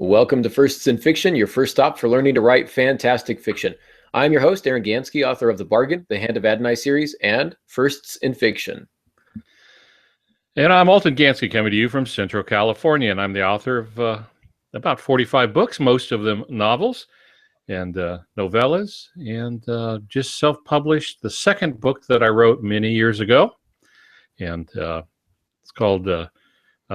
Welcome to Firsts in Fiction, your first stop for learning to write fantastic fiction. I'm your host, Aaron Gansky, author of The Bargain, The Hand of Adonai series, and Firsts in Fiction. And I'm Alton Gansky, coming to you from Central California, and I'm the author of about 45 books, most of them novels and novellas, and just self-published the second book that I wrote many years ago, and it's called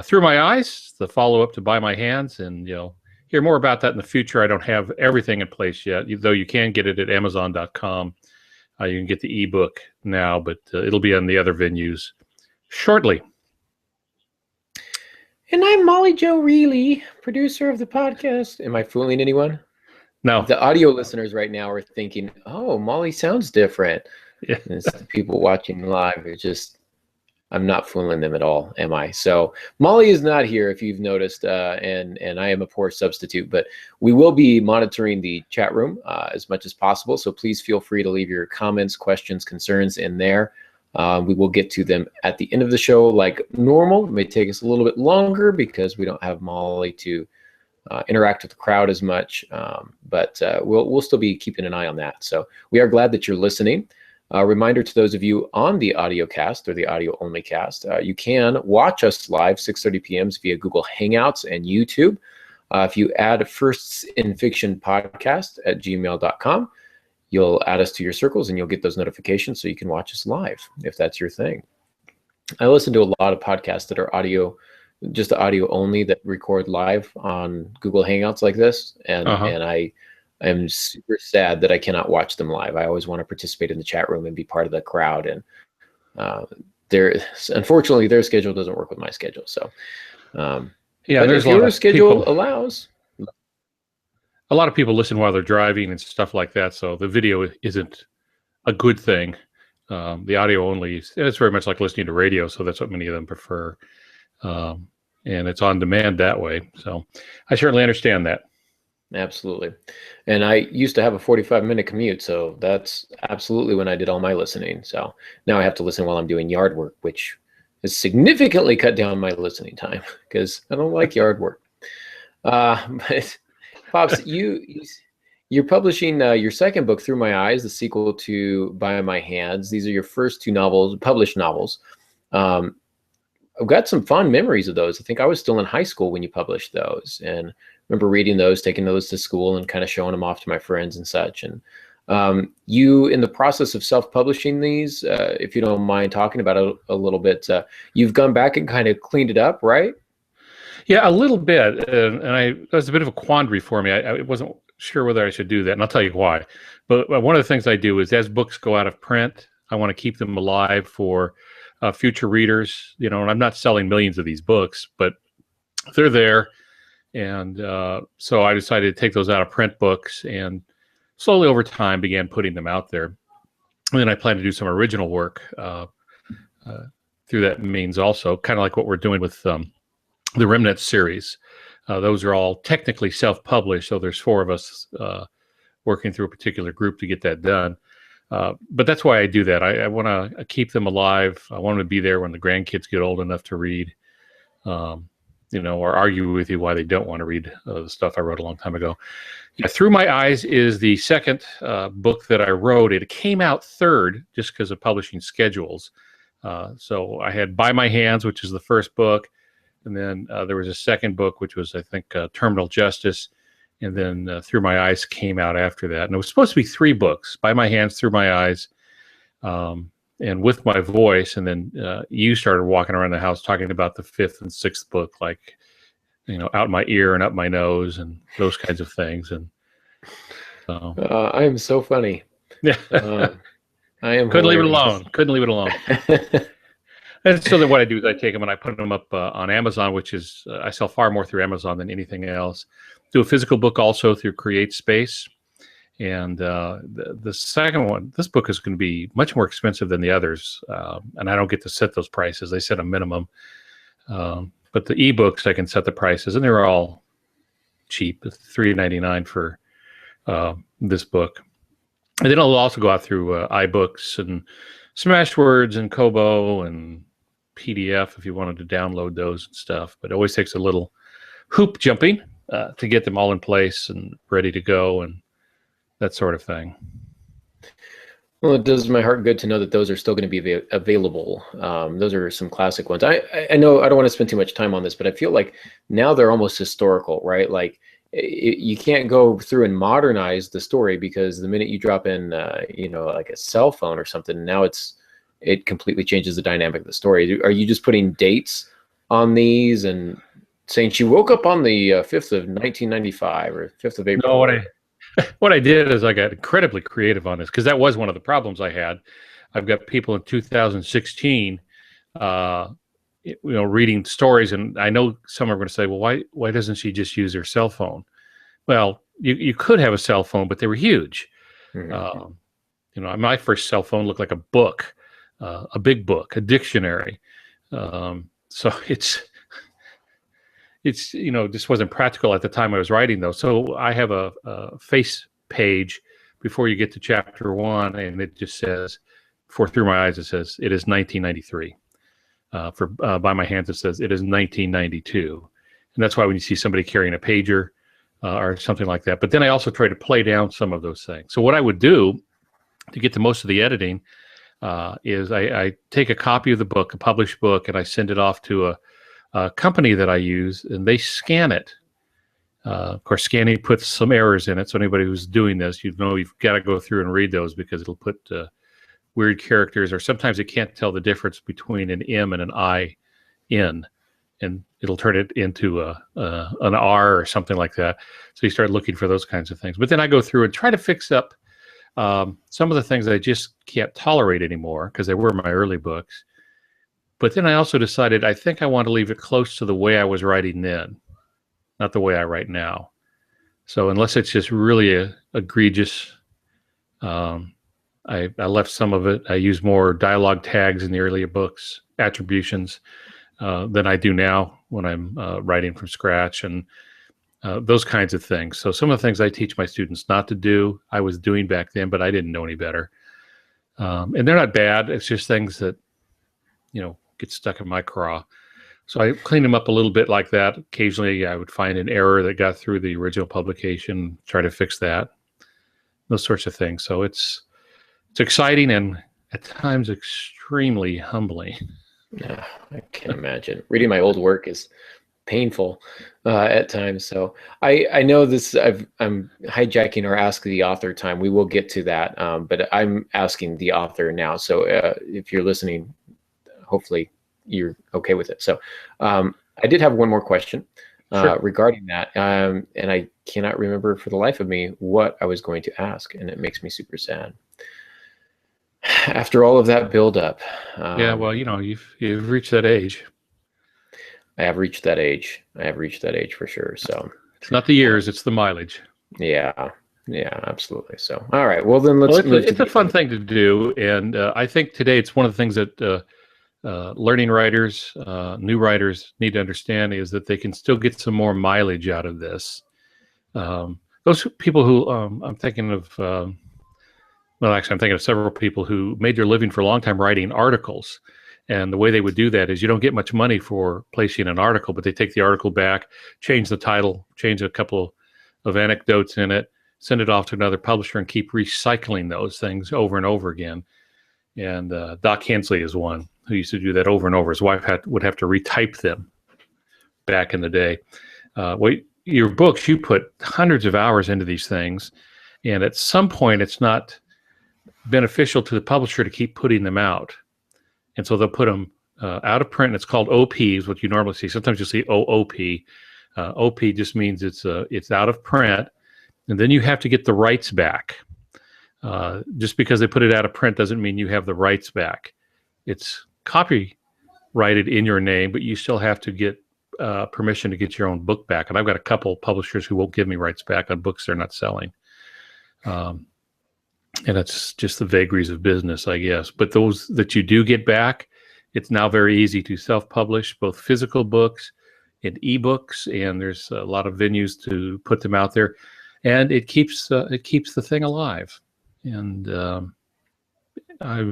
Through My Eyes, the follow-up to By My Hands, and you'll hear more about that in the future. I don't have everything in place yet, though you can get it at Amazon.com. You can get the ebook now, but it'll be on the other venues shortly. And I'm Molly Jo Reilly, producer of the podcast. Am I fooling anyone? No. The audio listeners right now are thinking, oh, Molly sounds different. Yeah. It's the people watching live. It's just, I'm not fooling them at all, am I? So Molly is not here, if you've noticed, and I am a poor substitute, but we will be monitoring the chat room as much as possible. So please feel free to leave your comments, questions, concerns in there. We will get to them at the end of the show like normal. It may take us a little bit longer because we don't have Molly to interact with the crowd as much, but we'll still be keeping an eye on that. So we are glad that you're listening. A reminder to those of you on the audio cast or the audio only cast, you can watch us live 6:30 p.m. via Google Hangouts and YouTube. If you add Firsts in Fiction podcast at gmail.com, you'll add us to your circles and you'll get those notifications so you can watch us live if that's your thing. I listen to a lot of podcasts that are audio, just audio only, that record live on Google Hangouts like this, and I'm super sad that I cannot watch them live. I always want to participate in the chat room and be part of the crowd, and unfortunately their schedule doesn't work with my schedule. So yeah, there's if your schedule allows. A lot of people listen while they're driving and stuff like that, so the video isn't a good thing. The audio only, it's very much like listening to radio, so that's what many of them prefer. And it's on demand that way. So I certainly understand that. Absolutely. And I used to have a 45-minute commute, so that's absolutely when I did all my listening. So now I have to listen while I'm doing yard work, which has significantly cut down my listening time because I don't like yard work. But Pops, you're publishing your second book, Through My Eyes, the sequel to By My Hands. These are your first two novels, published novels. I've got some fond memories of those. I think I was still in high school when you published those, and remember reading those, taking those to school, and kind of showing them off to my friends and such. And you, in the process of self-publishing these, if you don't mind talking about it a little bit, you've gone back and kind of cleaned it up, right? Yeah, a little bit, and that was a bit of a quandary for me. I wasn't sure whether I should do that, and I'll tell you why. But one of the things I do is, as books go out of print, I want to keep them alive for future readers. You know, and I'm not selling millions of these books, but they're there, and so I decided to take those out of print books, and slowly over time began putting them out there. And then I plan to do some original work through that means also, kind of like what we're doing with the Remnant series. Those are all technically self-published, so there's 4 of us working through a particular group to get that done. But that's why I do that. I want to keep them alive. I want them to be there when the grandkids get old enough to read, or argue with you why they don't want to read the stuff I wrote a long time ago. Yeah, Through My Eyes is the second book that I wrote. It came out third just because of publishing schedules. So I had By My Hands, which is the first book. And then there was a second book, which was, I think, Terminal Justice. And then Through My Eyes came out after that. And it was supposed to be 3 books, By My Hands, Through My Eyes, and With My Voice. And then you started walking around the house talking about the 5th and 6th book, like, out my ear and up my nose and those kinds of things. And so I am so funny. Yeah. I am Couldn't leave it alone. Couldn't leave it alone. And so then what I do is I take them and I put them up on Amazon, which is, I sell far more through Amazon than anything else. Do a physical book also through Create Space. And the second one, this book is going to be much more expensive than the others. And I don't get to set those prices. They set a minimum. But the ebooks, I can set the prices, and they're all cheap. It's $3.99 for this book. And then it'll also go out through iBooks and Smashwords and Kobo and PDF if you wanted to download those and stuff. But it always takes a little hoop jumping to get them all in place and ready to go and that sort of thing. Well, it does my heart good to know that those are still going to be available. Those are some classic ones. I know I don't want to spend too much time on this, but I feel like now they're almost historical, right? Like you can't go through and modernize the story, because the minute you drop in, like a cell phone or something, now it completely changes the dynamic of the story. Are you just putting dates on these and saying she woke up on the 5th of 1995 or 5th of April? No, what I did is I got incredibly creative on this, because that was one of the problems I had. I've got people in 2016, reading stories, and I know some are going to say, well, why doesn't she just use her cell phone? Well, you could have a cell phone, but they were huge. My first cell phone looked like a book, a big book, a dictionary. So it's just wasn't practical at the time I was writing those. So I have a face page before you get to chapter 1, and it just says, through my eyes, it says it is 1993. By my hands, it says it is 1992, and that's why when you see somebody carrying a pager or something like that. But then I also try to play down some of those things. So what I would do to get to most of the editing is I take a copy of the book, a published book, and I send it off to a company that I use, and they scan it. Of course, scanning puts some errors in it, so anybody who's doing this, you've got to go through and read those, because it'll put weird characters, or sometimes it can't tell the difference between an M and an I in, and it'll turn it into an R or something like that. So you start looking for those kinds of things. But then I go through and try to fix up some of the things I just can't tolerate anymore, because they were my early books. But then I also decided I think I want to leave it close to the way I was writing then, not the way I write now. So unless it's just really egregious, I left some of it. I use more dialogue tags in the earlier books, attributions, than I do now when I'm writing from scratch, and those kinds of things. So some of the things I teach my students not to do, I was doing back then, but I didn't know any better. And they're not bad. It's just things that, get stuck in my craw. So I clean them up a little bit like that. Occasionally I would find an error that got through the original publication, try to fix that, those sorts of things. So it's exciting and at times extremely humbling. Yeah, I can imagine. Reading my old work is painful at times. So I know this, I'm hijacking our Ask the Author time. We will get to that, but I'm asking the author now. So if you're listening, hopefully you're okay with it. So I did have one more question regarding that, and I cannot remember for the life of me what I was going to ask, and it makes me super sad. After all of that build up. Yeah, well, you've reached that age. I have reached that age. I have reached that age for sure. So it's not the years, it's the mileage. Yeah, absolutely. So, all right. Well, then let's move it's a fun thing to do. And I think today it's one of the things that learning writers, new writers need to understand, is that they can still get some more mileage out of this. Those people who I'm thinking of, I'm thinking of several people who made their living for a long time writing articles. And the way they would do that is you don't get much money for placing an article, but they take the article back, change the title, change a couple of anecdotes in it, send it off to another publisher, and keep recycling those things over and over again. And Doc Hensley is one who used to do that over and over. His wife would have to retype them back in the day. Your books, you put hundreds of hours into these things, and at some point it's not beneficial to the publisher to keep putting them out. And so they'll put them out of print, and it's called OP, is what you normally see. Sometimes you'll see OOP. OP just means it's out of print, and then you have to get the rights back. Just because they put it out of print doesn't mean you have the rights back. It's copyrighted in your name, but you still have to get permission to get your own book back. And I've got a couple publishers who won't give me rights back on books they're not selling. And that's just the vagaries of business, I guess. But those that you do get back, it's now very easy to self-publish both physical books and ebooks, and there's a lot of venues to put them out there, and it keeps the thing alive. And I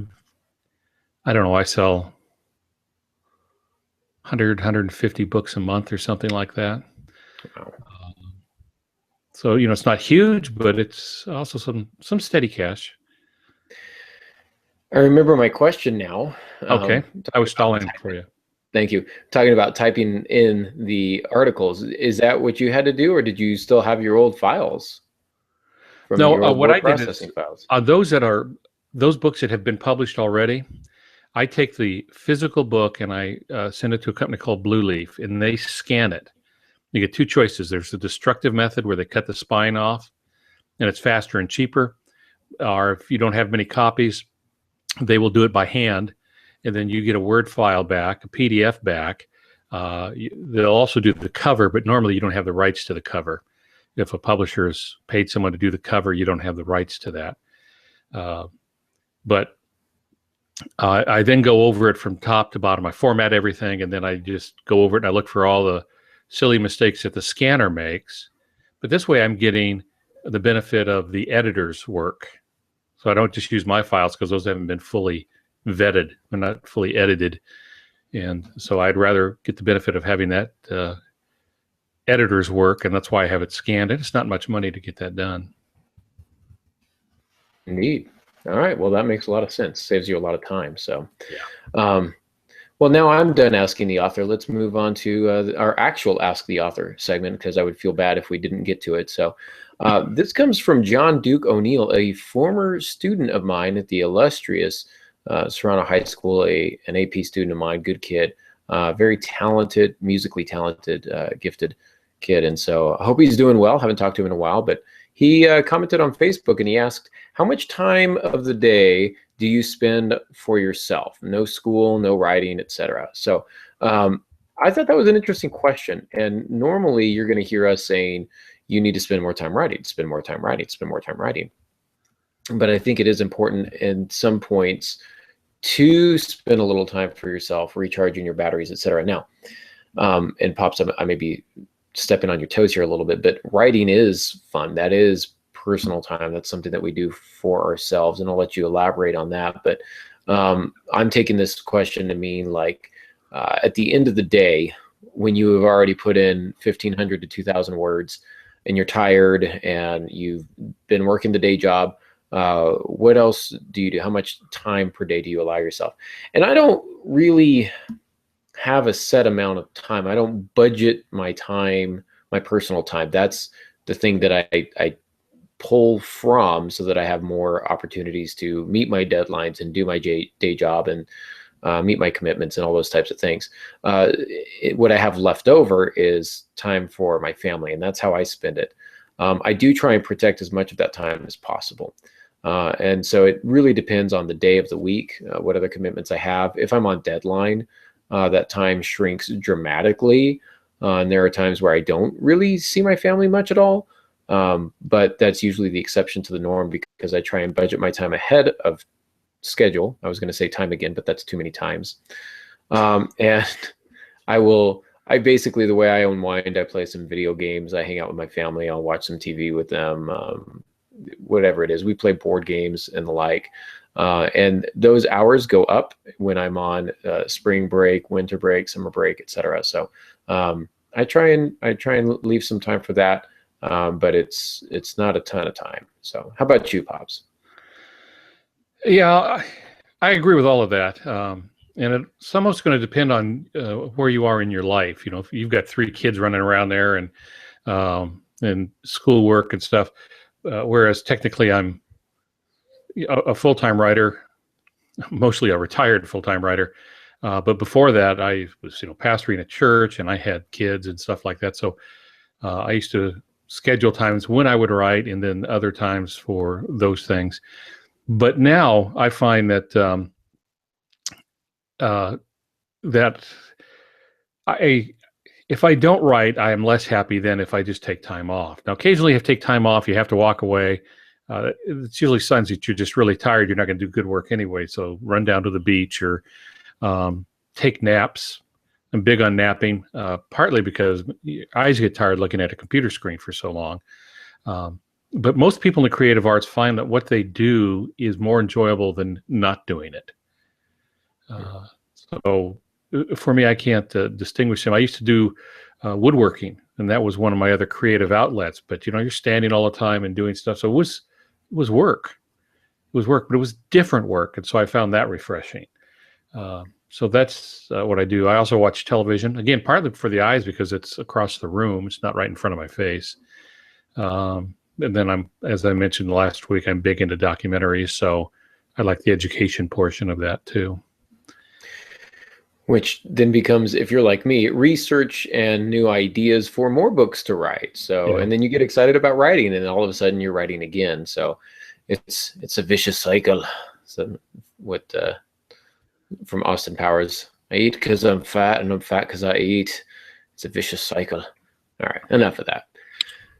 don't know, I sell 100, 150 books a month or something like that. Wow. So, it's not huge, but it's also some steady cash. I remember my question now. Okay. I was stalling for you. Thank you. Talking about typing in the articles, is that what you had to do, or did you still have your old files from No, your old what word I did is processing files? those books that have been published already, I take the physical book and I send it to a company called Blue Leaf, and they scan it. You get two choices. There's the destructive method where they cut the spine off, and it's faster and cheaper. Or if you don't have many copies, they will do it by hand, and then you get a Word file back, a PDF back. They'll also do the cover, but normally you don't have the rights to the cover. If a publisher has paid someone to do the cover, you don't have the rights to that. But I then go over it from top to bottom. I format everything, and then I just go over it and I look for all the silly mistakes that the scanner makes. But this way I'm getting the benefit of the editor's work. So I don't just use my files because those haven't been fully vetted. They're not fully edited. And so I'd rather get the benefit of having that editor's work, and that's why I have it scanned. And it's not much money to get that done. Indeed. All right. Well, that makes a lot of sense. Saves you a lot of time. So, yeah. Well, now I'm done asking the author. Let's move on to our actual Ask the Author segment, because I would feel bad if we didn't get to it. So this comes from John Duke O'Neill, a former student of mine at the illustrious Serrano High School, an AP student of mine, good kid, very talented, musically talented, gifted kid. And so I hope he's doing well. Haven't talked to him in a while, but he commented on Facebook and he asked, how much time of the day do you spend for yourself? No school, no writing, etc. So I thought that was an interesting question. And normally you're going to hear us saying, you need to spend more time writing, spend more time writing, spend more time writing. But I think it is important in some points to spend a little time for yourself, recharging your batteries, etc. Now, and Pops, I may be stepping on your toes here a little bit, but writing is fun. That is personal time. That's something that we do for ourselves, and I'll let you elaborate on that. But I'm taking this question to mean like at the end of the day, when you have already put in 1,500 to 2,000 words and you're tired and you've been working the day job, what else do you do? How much time per day do you allow yourself? And I don't really have a set amount of time. I don't budget my time, my personal time. That's the thing that I pull from so that I have more opportunities to meet my deadlines and do my day job and meet my commitments and all those types of things. What I have left over is time for my family, and that's how I spend it. I do try and protect as much of that time as possible. And so it really depends on the day of the week, what other commitments I have. If I'm on deadline, that time shrinks dramatically. And there are times where I don't really see my family much at all. But that's usually the exception to the norm, because I try and budget my time ahead of schedule. I was going to say time again, but that's too many times. And I basically, the way I unwind, I play some video games, I hang out with my family, I'll watch some TV with them, whatever it is. We play board games and the like. And those hours go up when I'm on spring break, winter break, summer break, etc. So I try and leave some time for that. But it's not a ton of time. So how about you, Pops? Yeah, I agree with all of that. And it's almost going to depend on where you are in your life. You know, if you've got 3 kids running around there and schoolwork and stuff, whereas technically I'm a full-time writer, mostly a retired full-time writer. But before that, I was, pastoring a church, and I had kids and stuff like that. So I used to schedule times when I would write, and then other times for those things. But now I find that if I don't write, I am less happy than if I just take time off. Now, occasionally, if you take time off, you have to walk away. It's usually signs that you're just really tired. You're not going to do good work anyway. So run down to the beach or take naps. I'm big on napping, partly because your eyes get tired looking at a computer screen for so long. But most people in the creative arts find that what they do is more enjoyable than not doing it. So for me, I can't distinguish them. I used to do woodworking, and that was one of my other creative outlets. But you're standing all the time and doing stuff, so it was work. It was work, but it was different work, and so I found that refreshing. So that's what I do. I also watch television, again, partly for the eyes because it's across the room. It's not right in front of my face. And then as I mentioned last week, I'm big into documentaries, so I like the education portion of that too. Which then becomes, if you're like me, research and new ideas for more books to write. So, Yeah. and then you get excited about writing, and all of a sudden you're writing again. So it's a vicious cycle. So what from Austin Powers, I eat because I'm fat, and I'm fat because I eat. It's a vicious cycle. All right, enough of that.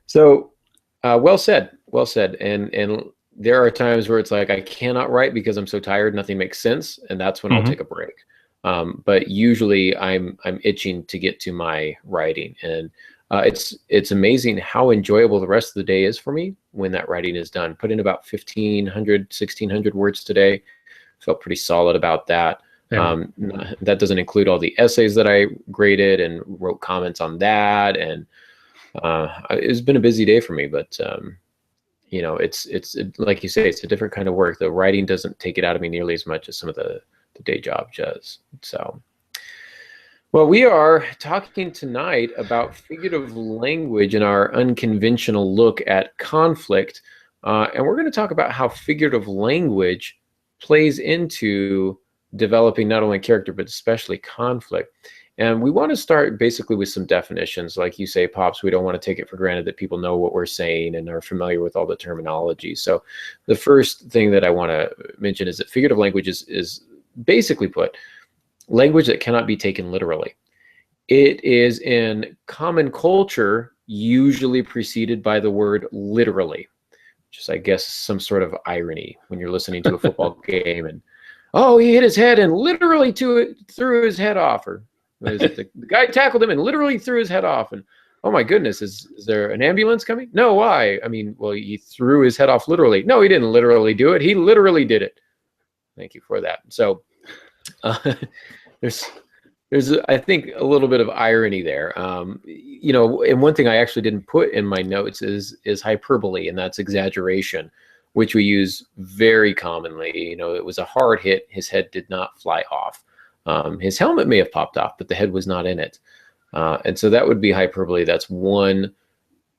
So, well said, well said. And there are times where it's like I cannot write because I'm so tired, nothing makes sense, and that's when I'll take a break. But usually I'm itching to get to my writing, and it's amazing how enjoyable the rest of the day is for me when that writing is done. Put in about 1,500, 1,600 words today. Felt pretty solid about that. Yeah. That doesn't include all the essays that I graded and wrote comments on that. And it's been a busy day for me, but it's like you say, it's a different kind of work. The writing doesn't take it out of me nearly as much as some of the day job does. So, well, we are talking tonight about figurative language and our unconventional look at conflict. And we're going to talk about how figurative language plays into developing not only character, but especially conflict. And we want to start basically with some definitions. Like you say, Pops, we don't want to take it for granted that people know what we're saying and are familiar with all the terminology. So the first thing that I want to mention is that figurative language is basically put, language that cannot be taken literally. It is in common culture usually preceded by the word literally, which is, I guess, some sort of irony when you're listening to a football game and, oh, he hit his head and literally threw his head off, or the guy tackled him and literally threw his head off, and oh my goodness, is there an ambulance coming? No, why? I mean, well, he threw his head off literally. No, he didn't literally do it. He literally did it. Thank you for that. So there's I think a little bit of irony there. And one thing I actually didn't put in my notes is hyperbole, and that's exaggeration, which we use very commonly. It was a hard hit. His head did not fly off. His helmet may have popped off, but the head was not in it. And so that would be hyperbole. That's one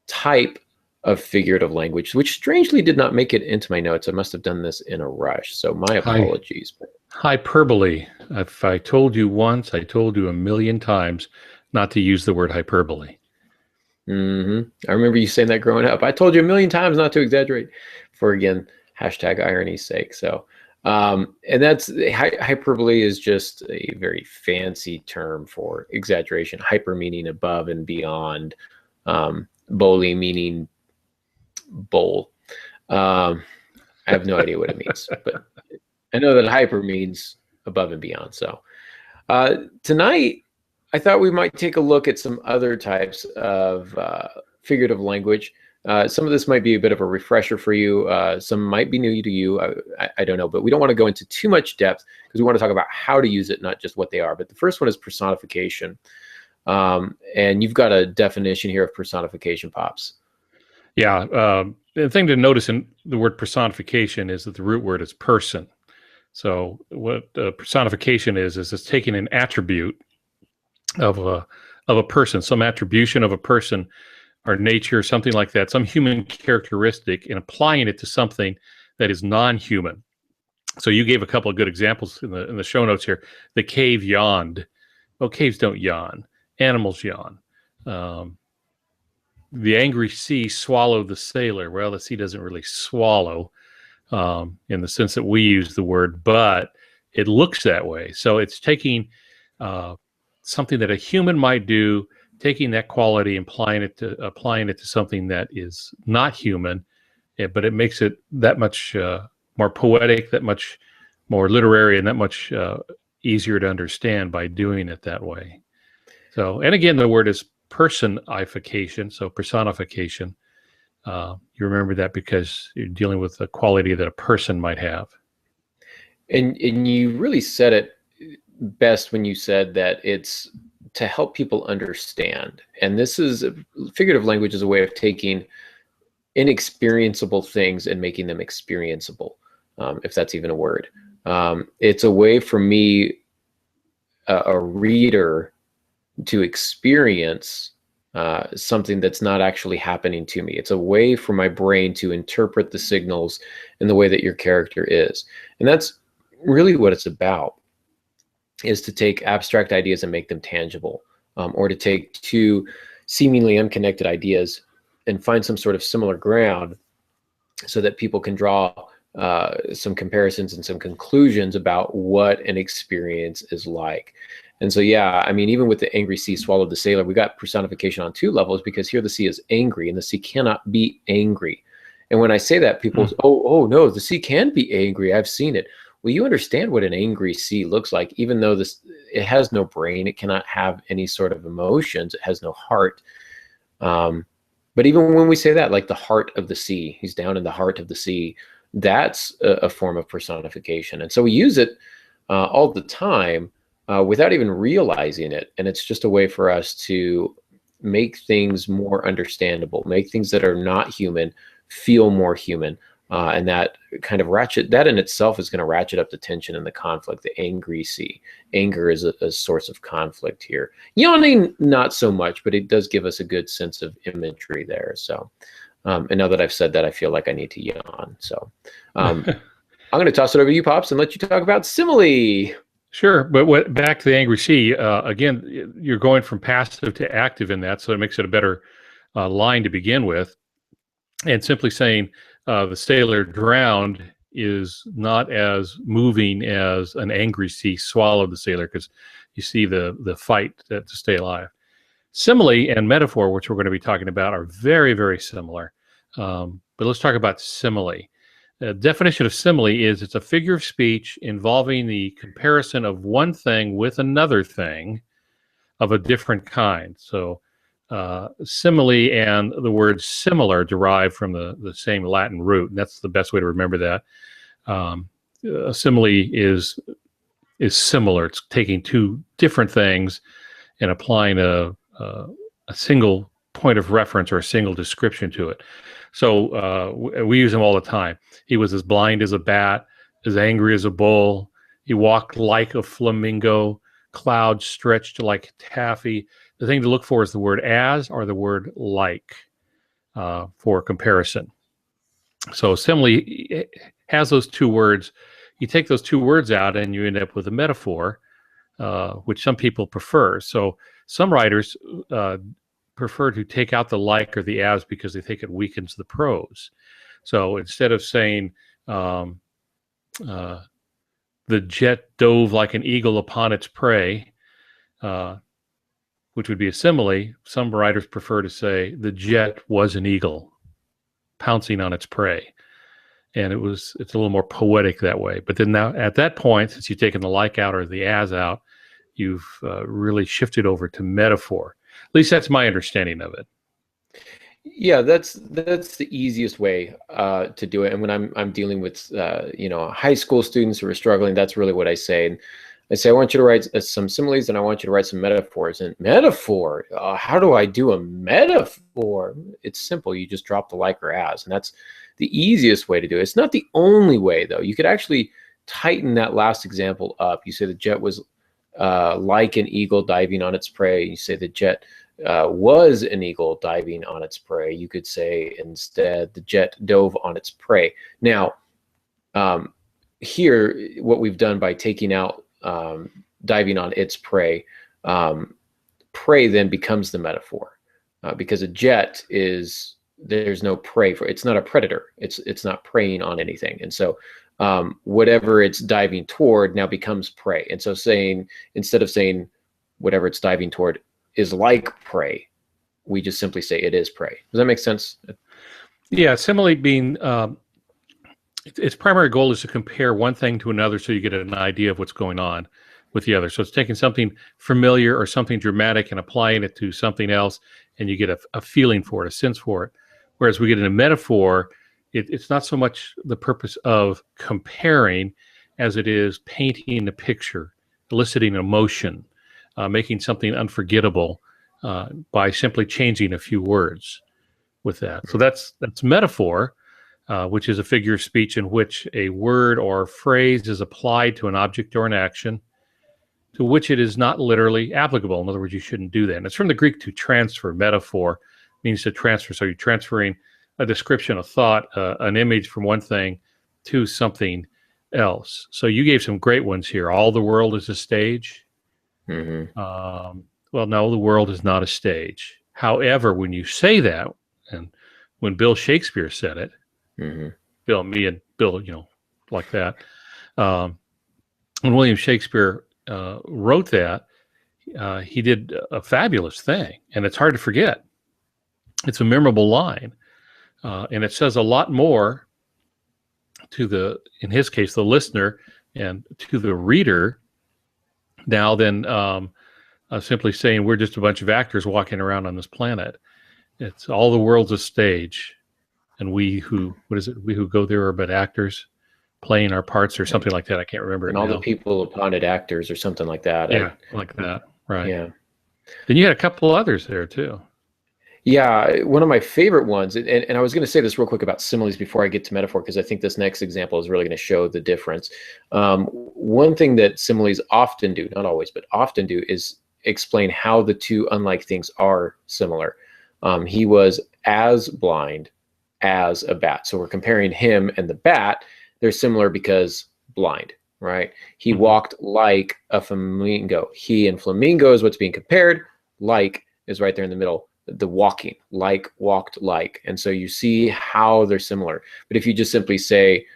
type of figurative language, which strangely did not make it into my notes. I must have done this in a rush. So my apologies. Hyperbole. If I told you once, I told you a million times not to use the word hyperbole. Mm-hmm. I remember you saying that growing up. I told you a million times not to exaggerate, for, again, hashtag irony's sake. So, and that's hyperbole is just a very fancy term for exaggeration. Hyper meaning above and beyond. Bole meaning bowl. I have no idea what it means, but I know that hyper means above and beyond. So tonight, I thought we might take a look at some other types of figurative language. Some of this might be a bit of a refresher for you. Some might be new to you. I don't know, but we don't want to go into too much depth because we want to talk about how to use it, not just what they are. But the first one is personification. And you've got a definition here of personification, Pops. Yeah. The thing to notice in the word personification is that the root word is person. So what personification is it's taking an attribute of a person, some attribution of a person or nature, something like that, some human characteristic, and applying it to something that is non-human. So you gave a couple of good examples in the show notes here. The cave yawned. Well, caves don't yawn. Animals yawn. The angry sea swallowed the sailor. Well, the sea doesn't really swallow in the sense that we use the word, but it looks that way. So it's taking something that a human might do, taking that quality, applying it to something that is not human, but it makes it that much more poetic, that much more literary, and that much easier to understand by doing it that way. So, and again, the word is personification, so personification. You remember that because you're dealing with a quality that a person might have. And you really said it best when you said that it's to help people understand. And this is figurative language is a way of taking inexperienceable things and making them experienceable, if that's even a word. It's a way for me, a reader, to experience something that's not actually happening to me. It's a way for my brain to interpret the signals in the way that your character is. And that's really what it's about, is to take abstract ideas and make them tangible, or to take two seemingly unconnected ideas and find some sort of similar ground so that people can draw some comparisons and some conclusions about what an experience is like. And so, yeah, I mean, even with the angry sea swallowed the sailor, we got personification on two levels, because here the sea is angry and the sea cannot be angry. And when I say that, people say, oh no, the sea can be angry. I've seen it. Well, you understand what an angry sea looks like, even though it has no brain, it cannot have any sort of emotions, it has no heart. But even when we say that, like the heart of the sea, he's down in the heart of the sea, that's a form of personification. And so we use it all the time without even realizing it. And it's just a way for us to make things more understandable, make things that are not human feel more human. And that kind of that in itself is going to ratchet up the tension and the conflict, the angry sea. Anger is a source of conflict here. Yawning, not so much, but it does give us a good sense of imagery there. So, and now that I've said that, I feel like I need to yawn. So I'm going to toss it over to you, Pops, and let you talk about simile. Sure, but back to the angry sea, again, you're going from passive to active in that, so it makes it a better line to begin with. And simply saying the sailor drowned is not as moving as an angry sea swallowed the sailor, because you see the fight to stay alive. Simile and metaphor, which we're going to be talking about, are very, very similar. But let's talk about simile. The definition of simile is it's a figure of speech involving the comparison of one thing with another thing of a different kind. So simile and the word similar derive from the same Latin root, and that's the best way to remember that. A simile is similar. It's taking two different things and applying a single point of reference or a single description to it. So we use them all the time. He was as blind as a bat, as angry as a bull. He walked like a flamingo. Clouds stretched like taffy. The thing to look for is the word as or the word like for comparison. So simile has those two words. You take those two words out and you end up with a metaphor, which some people prefer. So some writers prefer to take out the like or the as because they think it weakens the prose. So instead of saying the jet dove like an eagle upon its prey, which would be a simile, some writers prefer to say the jet was an eagle pouncing on its prey. And it's a little more poetic that way. But then now at that point, since you've taken the like out or the as out, you've really shifted over to metaphor. At least that's my understanding of it. Yeah, that's the easiest way to do it. And when I'm dealing with high school students who are struggling, that's really what I say. And I say, I want you to write some similes, and I want you to write some metaphors. And metaphor, how do I do a metaphor? It's simple. You just drop the like or as, and that's the easiest way to do it. It's not the only way, though. You could actually tighten that last example up. You say the jet was like an eagle diving on its prey. You say the jet was an eagle diving on its prey. You could say instead the jet dove on its prey. Now, here, what we've done by taking out diving on its prey, prey then becomes the metaphor, because a jet there's no prey for it's not a predator. It's not preying on anything, and so whatever it's diving toward now becomes prey. And so instead of saying whatever it's diving toward is like prey, we just simply say it is prey. Does that make sense? Yeah, simile being its primary goal is to compare one thing to another so you get an idea of what's going on with the other. So it's taking something familiar or something dramatic and applying it to something else, and you get a feeling for it, a sense for it. Whereas we get in a metaphor, it's not so much the purpose of comparing as it is painting a picture, eliciting emotion, making something unforgettable by simply changing a few words with that. So that's metaphor, which is a figure of speech in which a word or phrase is applied to an object or an action to which it is not literally applicable. In other words, you shouldn't do that. And it's from the Greek to transfer. Metaphor means to transfer. So you're transferring a description, a thought, an image from one thing to something else. So you gave some great ones here. All the world is a stage. Well, no, the world is not a stage. However, when you say that, and when Bill Shakespeare said it, Bill, me and Bill, like that. When William Shakespeare wrote that, he did a fabulous thing, and it's hard to forget. It's a memorable line, and it says a lot more to in his case, the listener, and to the reader now than simply saying we're just a bunch of actors walking around on this planet. It's all the world's a stage, and we who go there are but actors playing our parts, or something like that. I can't remember. And all the people appointed actors, or something like that. Yeah, like that. Right. Yeah. Then you had a couple others there too. Yeah, one of my favorite ones, and I was going to say this real quick about similes before I get to metaphor, because I think this next example is really going to show the difference. One thing that similes often do, not always, but often do, is explain how the two unlike things are similar. He was as blind as a bat. So we're comparing him and the bat. They're similar because blind, right? He walked like a flamingo. He and flamingo is what's being compared. Like is right there in the middle. The walking, like, walked like. And so you see how they're similar. But if you just simply say,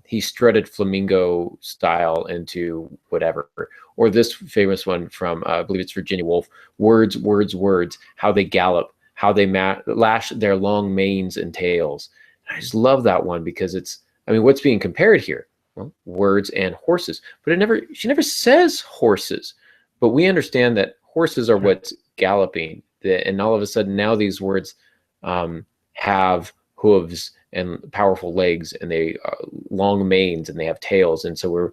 he strutted flamingo style into whatever, or this famous one from, I believe it's Virginia Woolf, words, words, words, how they gallop, how they lash their long manes and tails. And I just love that one because it's, I mean, what's being compared here? Well, words and horses. But she never says horses. But we understand that horses are what's galloping. And all of a sudden now these words have hooves and powerful legs, and they long manes, and they have tails. And so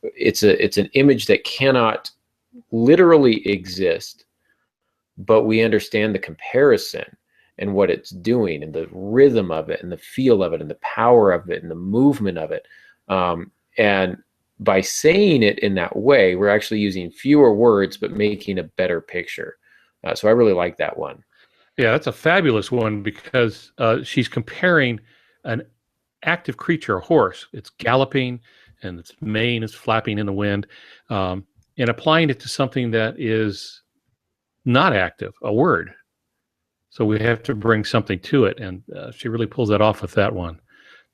it's an image that cannot literally exist, but we understand the comparison and what it's doing, and the rhythm of it, and the feel of it, and the power of it, and the movement of it. And by saying it in that way, we're actually using fewer words but making a better picture. So I really like that one. Yeah, that's a fabulous one because she's comparing an active creature, a horse. It's galloping, and its mane is flapping in the wind, and applying it to something that is not active, a word. So we have to bring something to it, and she really pulls that off with that one.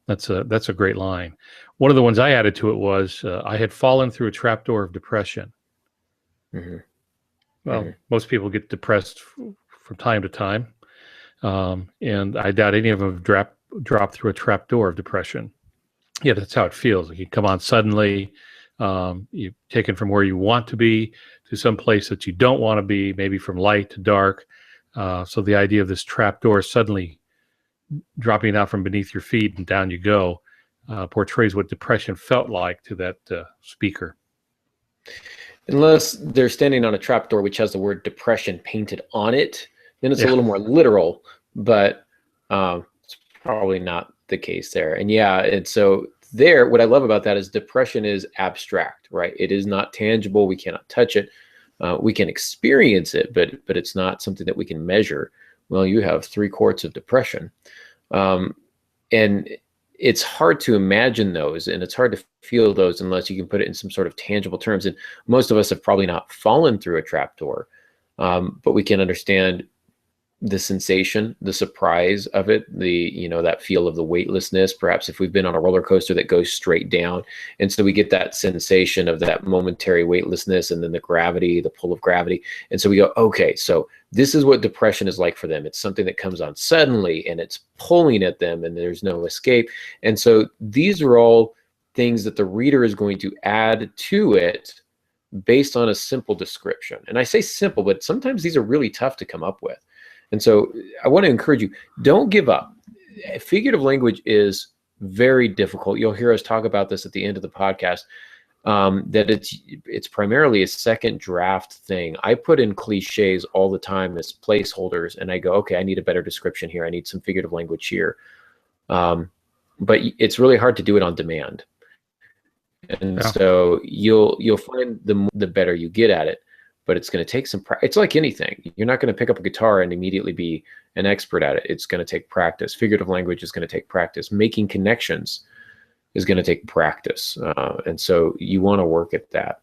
That's a great line. One of the ones I added to it was, I had fallen through a trapdoor of depression. Well, most people get depressed from time to time, and I doubt any of them have dropped through a trapdoor of depression. Yeah, that's how it feels. Like you come on suddenly, you're taken from where you want to be to some place that you don't want to be, maybe from light to dark. So the idea of this trapdoor suddenly dropping out from beneath your feet and down you go portrays what depression felt like to that speaker. Unless they're standing on a trapdoor which has the word depression painted on it, then it's a little more literal, but it's probably not the case there. And and so there, what I love about that is depression is abstract, right? It is not tangible. We cannot touch it. We can experience it, but it's not something that we can measure. Well, you have 3 quarts of depression. And it's hard to imagine those, and it's hard to feel those unless you can put it in some sort of tangible terms. And most of us have probably not fallen through a trapdoor, but we can understand the sensation, the surprise of it, that feel of the weightlessness, perhaps if we've been on a roller coaster that goes straight down. And so we get that sensation of that momentary weightlessness, and then the gravity, the pull of gravity. And so we go, okay, so this is what depression is like for them. It's something that comes on suddenly, and it's pulling at them, and there's no escape. And so these are all things that the reader is going to add to it based on a simple description. And I say simple, but sometimes these are really tough to come up with. And so I want to encourage you, don't give up. Figurative language is very difficult. You'll hear us talk about this at the end of the podcast. that it's primarily a second draft thing. I put in cliches all the time as placeholders, and I go, okay, I need a better description here. I need some figurative language here. But it's really hard to do it on demand. And Yeah. so you'll find the better you get at it, but it's going to take some it's like anything. You're not going to pick up a guitar and immediately be an expert at it. It's going to take practice. Figurative language is going to take practice. Making connections is going to take practice. And so you want to work at that.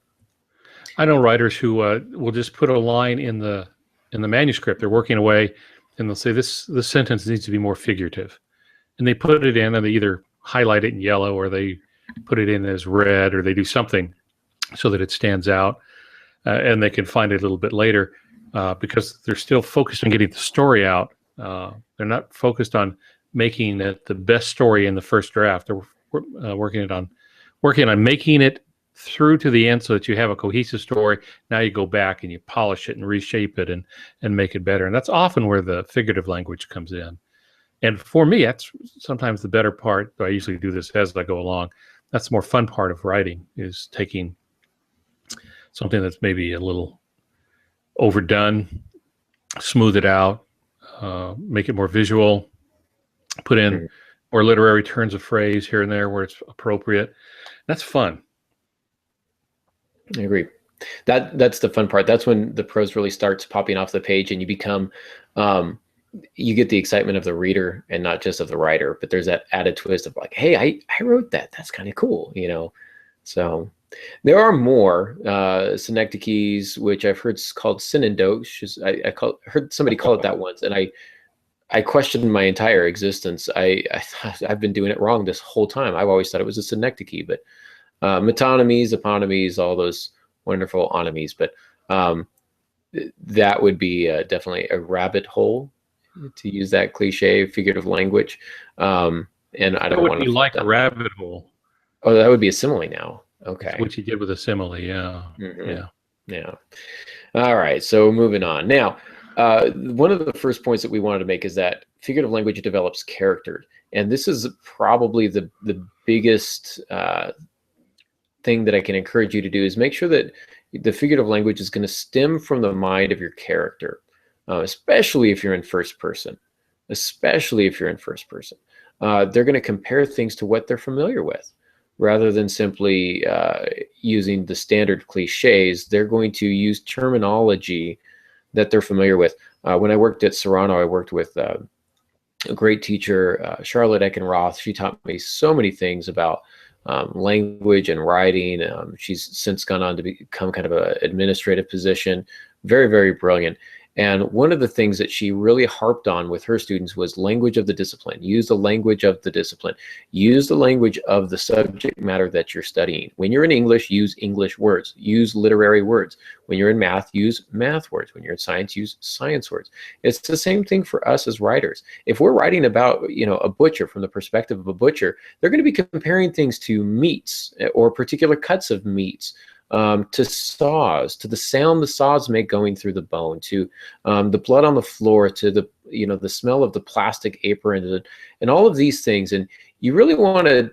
I know writers who will just put a line in the manuscript. They're working away, and they'll say this sentence needs to be more figurative, and they put it in, and they either highlight it in yellow or they put it in as red, or they do something so that it stands out, and they can find it a little bit later because they're still focused on getting the story out. They're not focused on making it the best story in the first draft. They're working on making it through to the end so that you have a cohesive story. Now you go back and you polish it and reshape it and make it better. And that's often where the figurative language comes in. And for me, that's sometimes the better part. I usually do this as I go along. That's the more fun part of writing, is taking something that's maybe a little overdone, smooth it out, make it more visual, put in more literary turns of phrase here and there where it's appropriate. That's fun. I agree. That's the fun part. That's when the prose really starts popping off the page, and you become you get the excitement of the reader and not just of the writer, but there's that added twist of like, hey, I wrote that. That's kind of cool, you know? So there are more synecdoches, which I've heard called synecdoches. I heard somebody call it that once, and I questioned my entire existence. I thought I've been doing it wrong this whole time. I've always thought it was a synecdoche, but metonymies, eponymies, all those wonderful onymies. But that would be definitely a rabbit hole, to use that cliche figurative language. And I don't want to. Be like a rabbit hole. Oh, that would be a simile now. Okay. That's what you did with a simile, yeah. Yeah. All right, so moving on. Now, one of the first points that we wanted to make is that figurative language develops character. And this is probably the biggest thing that I can encourage you to do, is make sure that the figurative language is going to stem from the mind of your character, especially if you're in first person. They're going to compare things to what they're familiar with. Rather than simply using the standard cliches, they're going to use terminology that they're familiar with. When I worked at Serrano, I worked with a great teacher, Charlotte Eckenroth. She taught me so many things about language and writing. She's since gone on to become kind of an administrative position. Very, very brilliant. And one of the things that she really harped on with her students was language of the discipline. Use the language of the discipline. Use the language of the subject matter that you're studying. When you're in English, use English words. Use literary words. When you're in math, use math words. When you're in science, use science words. It's the same thing for us as writers. If we're writing about, a butcher from the perspective of a butcher, they're going to be comparing things to meats or particular cuts of meats. To saws, to the sound the saws make going through the bone, to the blood on the floor, to the smell of the plastic apron, and all of these things. And you really want to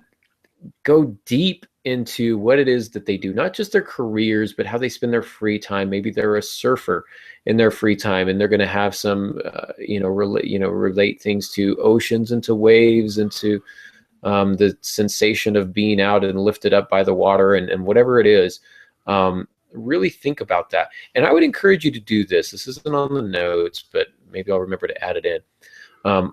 go deep into what it is that they do, not just their careers, but how they spend their free time. Maybe they're a surfer in their free time, and they're going to have some, relate things to oceans and to waves and to the sensation of being out and lifted up by the water and whatever it is. Really think about that. And I would encourage you to do this. This isn't on the notes, but maybe I'll remember to add it in.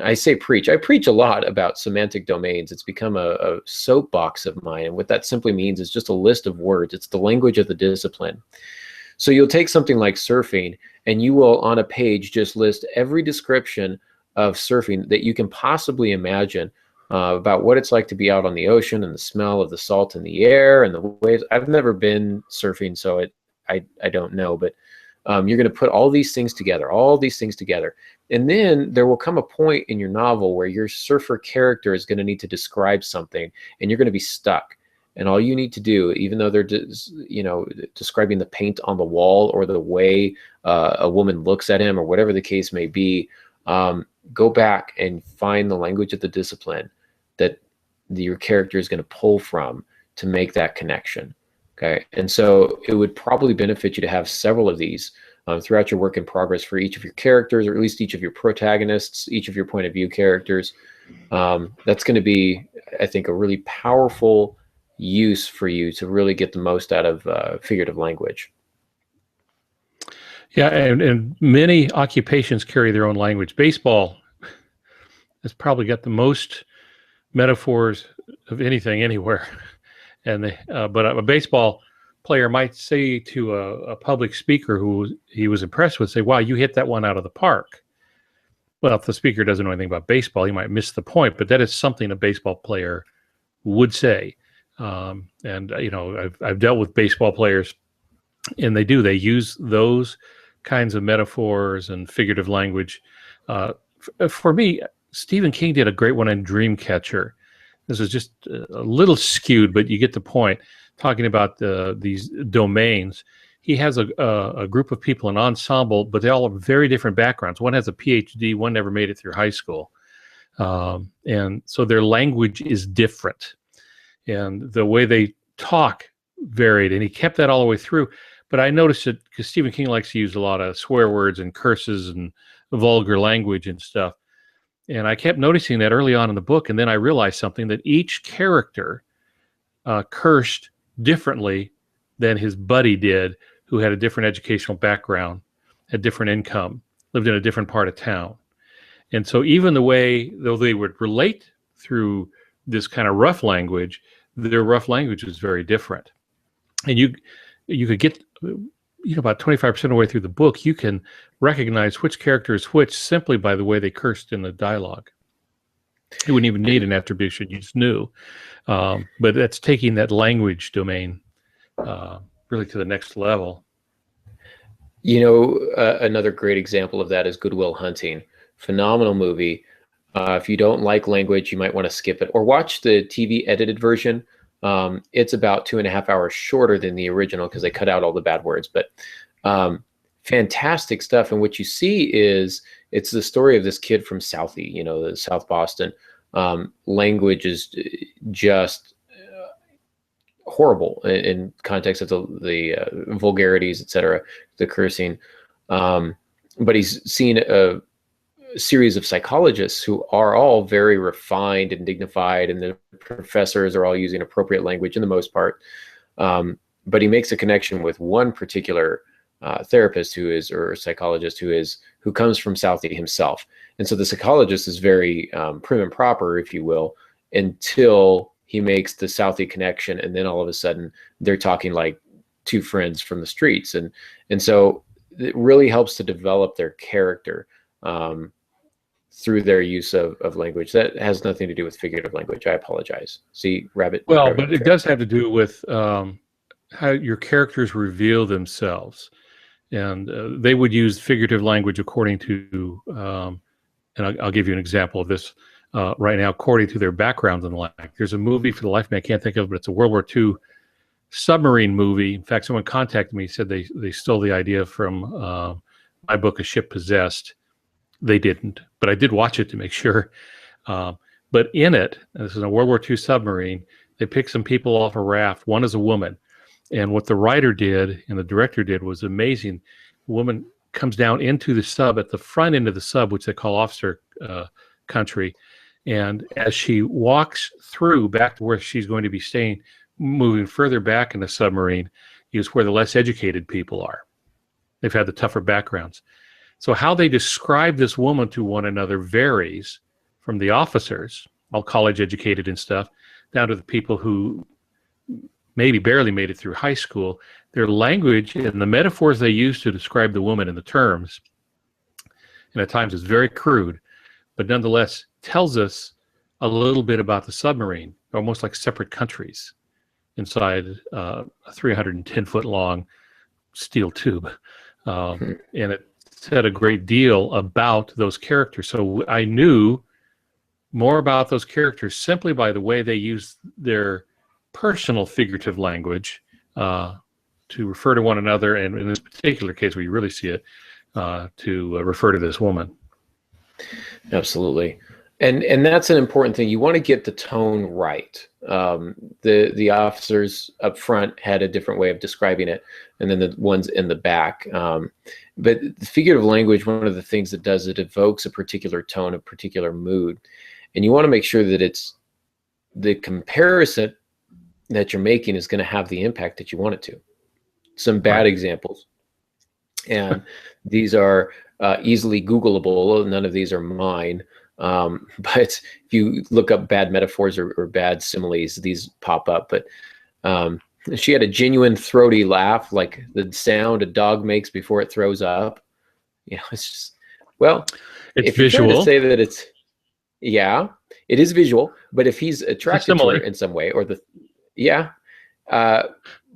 I say preach. I preach a lot about semantic domains. It's become a soapbox of mine. And what that simply means is just a list of words. It's the language of the discipline. So you'll take something like surfing, and you will on a page just list every description of surfing that you can possibly imagine. About what it's like to be out on the ocean and the smell of the salt in the air and the waves. I've never been surfing, so I don't know, but you're going to put all these things together, and then there will come a point in your novel where your surfer character is going to need to describe something, and you're going to be stuck. And all you need to do, even though they're describing the paint on the wall or the way a woman looks at him or whatever the case may be, go back and find the language of the discipline that your character is going to pull from to make that connection. Okay, and so it would probably benefit you to have several of these throughout your work in progress for each of your characters, or at least each of your protagonists, each of your point of view characters. That's going to be, I think, a really powerful use for you to really get the most out of figurative language. Yeah, and many occupations carry their own language. Baseball has probably got the most metaphors of anything anywhere. And but a baseball player might say to a public speaker who he was impressed with, say, "Wow, you hit that one out of the park." Well, if the speaker doesn't know anything about baseball, he might miss the point, but that is something a baseball player would say. And I've dealt with baseball players, and they use those kinds of metaphors and figurative language. For me, Stephen King did a great one in Dreamcatcher. This is just a little skewed, but you get the point. Talking about these domains, he has a group of people, an ensemble, but they all have very different backgrounds. One has a PhD, one never made it through high school, and so their language is different, and the way they talk varied. And he kept that all the way through. But I noticed it because Stephen King likes to use a lot of swear words and curses and vulgar language and stuff. And I kept noticing that early on in the book. And then I realized something, that each character cursed differently than his buddy did, who had a different educational background, had different income, lived in a different part of town. And so even the way, though they would relate through this kind of rough language, their rough language was very different. And you could get, about 25% of the way through the book, you can recognize which character is which simply by the way they cursed in the dialogue. You wouldn't even need an attribution, you just knew. But that's taking that language domain really to the next level. Another great example of that is Good Will Hunting. Phenomenal movie. If you don't like language, you might want to skip it or watch the TV edited version. It's about 2.5 hours shorter than the original because they cut out all the bad words, but fantastic stuff. And what you see is it's the story of this kid from Southie, the South Boston. Language is just horrible in context of the vulgarities, etc., the cursing. But he's seen a series of psychologists who are all very refined and dignified, and the professors are all using appropriate language in the most part. But he makes a connection with one particular therapist or psychologist who comes from Southie himself. And so the psychologist is very prim and proper, if you will, until he makes the Southie connection, and then all of a sudden they're talking like two friends from the streets. And so it really helps to develop their character through their use of language. That has nothing to do with figurative language. I apologize. See, rabbit. Well, rabbit but trail. It does have to do with how your characters reveal themselves. And they would use figurative language according to, and I'll give you an example of this right now, according to their backgrounds and the like. There's a movie, for the life of me, I can't think of, but it's a World War II submarine movie. In fact, someone contacted me, said they stole the idea from my book, A Ship Possessed. They didn't, but I did watch it to make sure. But in it, and this is a World War II submarine, they picked some people off a raft. One is a woman. And what the writer did and the director did was amazing. The woman comes down into the sub at the front end of the sub, which they call officer country. And as she walks through back to where she's going to be staying, moving further back in the submarine is where the less educated people are. They've had the tougher backgrounds. So how they describe this woman to one another varies from the officers, all college educated and stuff, down to the people who maybe barely made it through high school. Their language and the metaphors they use to describe the woman and the terms, and at times is very crude, but nonetheless tells us a little bit about the submarine, almost like separate countries inside a 310-foot long steel tube. And it said a great deal about those characters. So I knew more about those characters simply by the way they use their personal figurative language to refer to one another, and in this particular case where you really see it, to refer to this woman. Absolutely. And that's an important thing. You want to get the tone right. The officers up front had a different way of describing it, and then the ones in the back. But the figurative language, one of the things it does, it evokes a particular tone, a particular mood, and you want to make sure that it's the comparison that you're making is going to have the impact that you want it to. Some bad examples, and these are easily Googleable. None of these are mine. But if you look up bad metaphors or bad similes, these pop up. But she had a genuine throaty laugh, like the sound a dog makes before it throws up. You know, it's just, well, it's if visual. you're trying to say that it's, yeah, it is visual, but if he's attracted to her in some way, or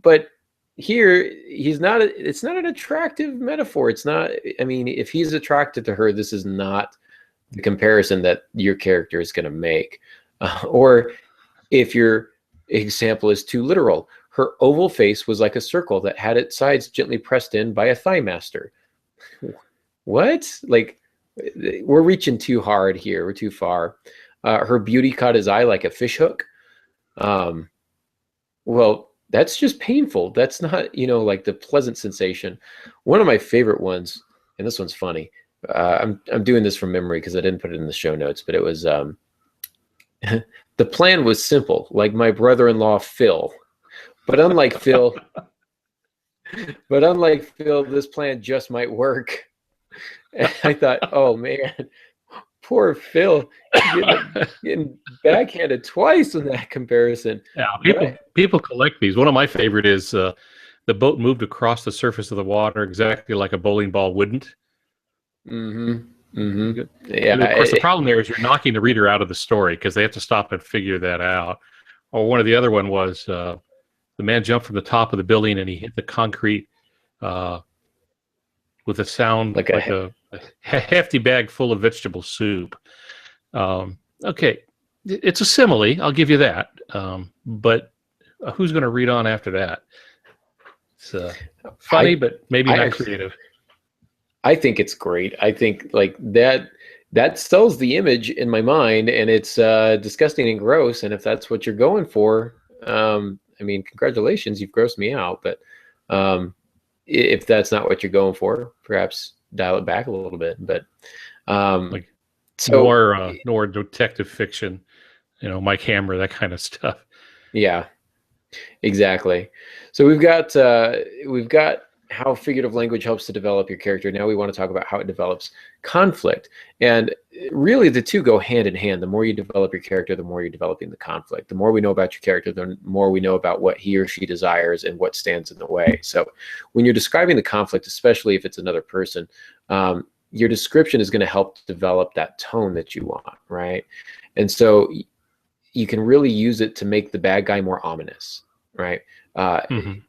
but here he's not, it's not an attractive metaphor. It's not, I mean, if he's attracted to her, this is not the comparison that your character is going to make. Or if your example is too literal, her oval face was like a circle that had its sides gently pressed in by a thigh master. What? Like, we're reaching too hard here. We're too far. Her beauty caught his eye like a fish hook. Well, that's just painful. That's not, you know, like the pleasant sensation. One of my favorite ones, and this one's funny. I'm doing this from memory because I didn't put it in the show notes, but it was the plan was simple, like my brother-in-law Phil. But unlike Phil, this plan just might work. And I thought, oh man, poor Phil, getting backhanded twice in that comparison. Yeah, people collect these. One of my favorite is the boat moved across the surface of the water exactly like a bowling ball wouldn't. Mm-hmm. Mm-hmm. Yeah. And of course, the problem there is you're knocking the reader out of the story because they have to stop and figure that out. Or one of the other one was the man jumped from the top of the building and he hit the concrete with a sound like a hefty bag full of vegetable soup. Okay, it's a simile. I'll give you that. But who's going to read on after that? It's funny, but maybe not creative. I think it's great. I think like that sells the image in my mind, and it's disgusting and gross. And if that's what you're going for, I mean, congratulations, you've grossed me out. But if that's not what you're going for, perhaps dial it back a little bit. But like more detective fiction, you know, Mike Hammer, that kind of stuff. Yeah, exactly. So we've got how figurative language helps to develop your character. Now we want to talk about how it develops conflict. And really the two go hand in hand. The more you develop your character, the more you're developing the conflict. The more we know about your character, the more we know about what he or she desires and what stands in the way. So when you're describing the conflict, especially if it's another person, your description is going to help develop that tone that you want, right? And so you can really use it to make the bad guy more ominous, right?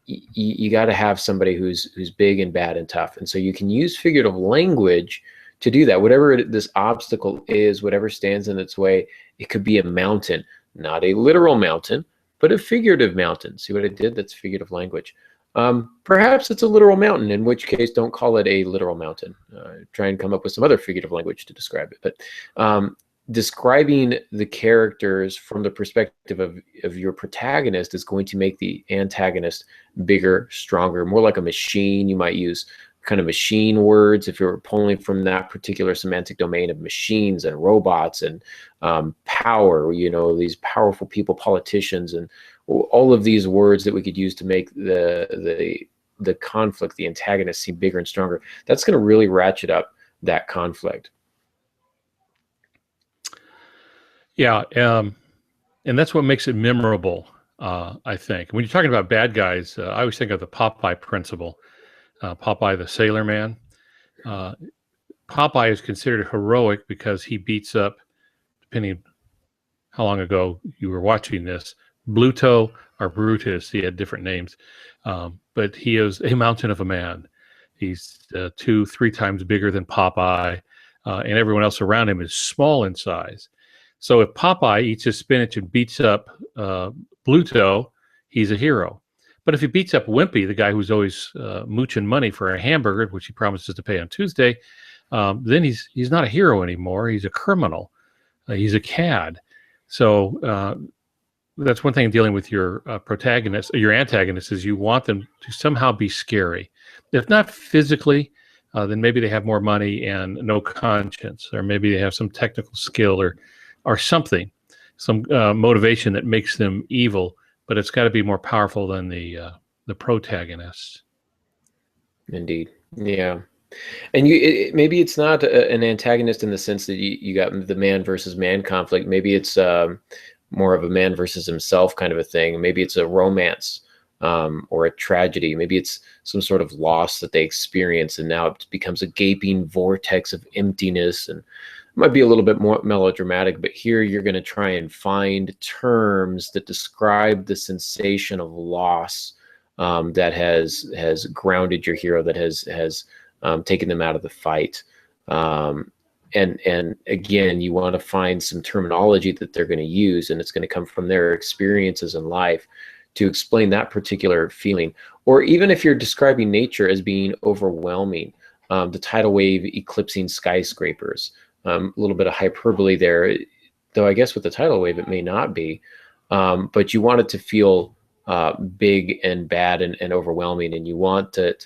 You got to have somebody who's big and bad and tough, and so you can use figurative language to do that. Whatever this obstacle is, whatever stands in its way, it could be a mountain, not a literal mountain, but a figurative mountain. See what I did? That's figurative language. Perhaps it's a literal mountain, in which case don't call it a literal mountain. Try and come up with some other figurative language to describe it. But describing the characters from the perspective of your protagonist is going to make the antagonist bigger, stronger, more like a machine. You might use kind of machine words if you're pulling from that particular semantic domain of machines and robots and power, you know, these powerful people, politicians, and all of these words that we could use to make the conflict, the antagonist, seem bigger and stronger. That's going to really ratchet up that conflict. Yeah, and that's what makes it memorable, I think. When you're talking about bad guys, I always think of the Popeye principle. Popeye the Sailor Man. Popeye is considered heroic because he beats up, depending how long ago you were watching this, Bluto or Brutus. He had different names, but he is a mountain of a man. He's 2-3 times bigger than Popeye, and everyone else around him is small in size. So if Popeye eats his spinach and beats up Bluto, he's a hero. But if he beats up Wimpy, the guy who's always mooching money for a hamburger, which he promises to pay on Tuesday, then he's not a hero anymore. He's a criminal. He's a cad. So that's one thing dealing with your protagonist, your antagonist, is you want them to somehow be scary. If not physically, then maybe they have more money and no conscience, or maybe they have some technical skill or something, some motivation that makes them evil. But it's got to be more powerful than the protagonist. Indeed, yeah. And maybe it's not an antagonist in the sense that you got the man versus man conflict. Maybe it's more of a man versus himself kind of a thing. Maybe it's a romance or a tragedy. Maybe it's some sort of loss that they experience, and now it becomes a gaping vortex of emptiness. And it might be a little bit more melodramatic, but here you're going to try and find terms that describe the sensation of loss that has grounded your hero, that has taken them out of the fight. And again, you want to find some terminology that they're going to use, and it's going to come from their experiences in life to explain that particular feeling. Or even if you're describing nature as being overwhelming, the tidal wave eclipsing skyscrapers, a little bit of hyperbole there, though I guess with the tidal wave it may not be, but you want it to feel big and bad and overwhelming, and you want to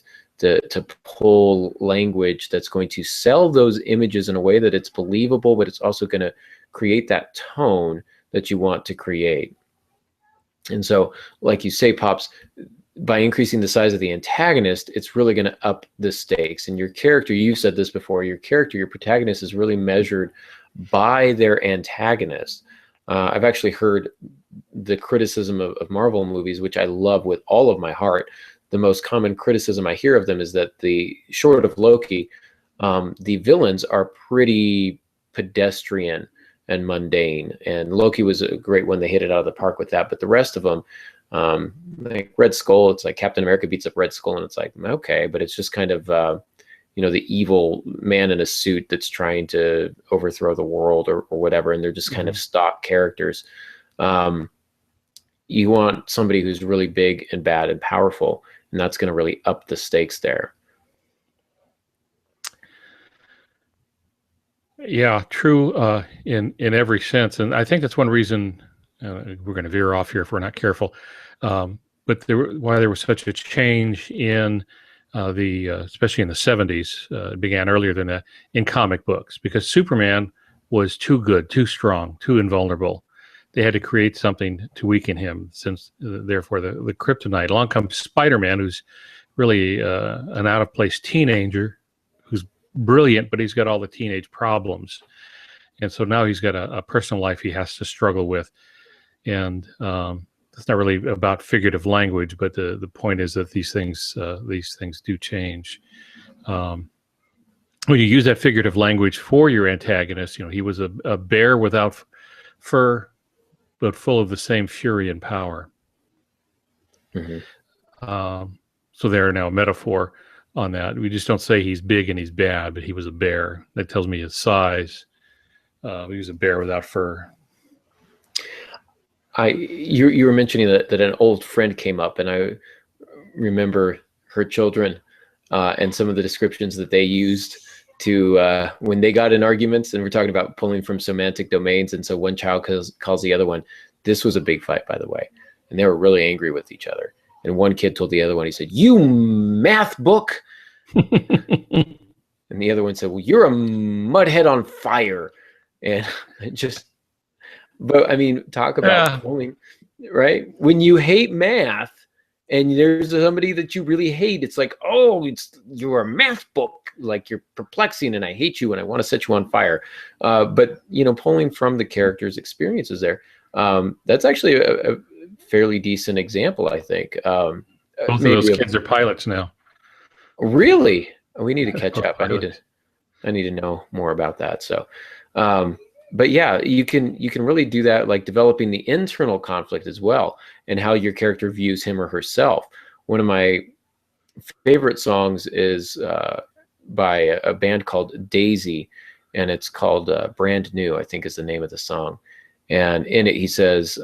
pull language that's going to sell those images in a way that it's believable, but it's also going to create that tone that you want to create. And so, like you say, Pops, by increasing the size of the antagonist, it's really going to up the stakes. And your character, you said this before, your protagonist is really measured by their antagonist. I've actually heard the criticism of Marvel movies, which I love with all of my heart. The most common criticism I hear of them is that short of Loki, the villains are pretty pedestrian and mundane. And Loki was a great one. They hit it out of the park with that. But the rest of them, like Red Skull, it's like Captain America beats up Red Skull, and it's like, okay, but it's just kind of, the evil man in a suit that's trying to overthrow the world or whatever. And they're just kind of stock characters. You want somebody who's really big and bad and powerful, and that's going to really up the stakes there. Yeah, true in every sense. And I think that's one reason we're going to veer off here if we're not careful. But why there was such a change in especially in the 70s, it began earlier than that, in comic books, because Superman was too good, too strong, too invulnerable. They had to create something to weaken him, since therefore the kryptonite. Along comes Spider-Man, who's really an out-of-place teenager who's brilliant, but he's got all the teenage problems. And so now he's got a personal life he has to struggle with. And it's not really about figurative language, but the point is that these things do change. When you use that figurative language for your antagonist, he was a bear without fur, but full of the same fury and power. So there are now a metaphor on that. We just don't say he's big and he's bad, but he was a bear. That tells me his size. He was a bear without fur. You were mentioning that an old friend came up, and I remember her children and some of the descriptions that they used to when they got in arguments, and we're talking about pulling from semantic domains. And so one child calls the other one. This was a big fight, by the way, and they were really angry with each other. And one kid told the other one, he said, "You math book." And the other one said, "Well, you're a mudhead on fire." And but I mean, talk about pulling, right? When you hate math and there's somebody that you really hate, it's like, oh, you're a math book. Like, you're perplexing and I hate you and I want to set you on fire. But, pulling from the character's experiences there, that's actually a fairly decent example, I think. Both of those kids are pilots now. Really? We need to catch up. I need to know more about that. So, but yeah, you can really do that, like developing the internal conflict as well, and how your character views him or herself. One of my favorite songs is by a band called Daisy, and it's called Brand New, I think is the name of the song. And in it, he says, he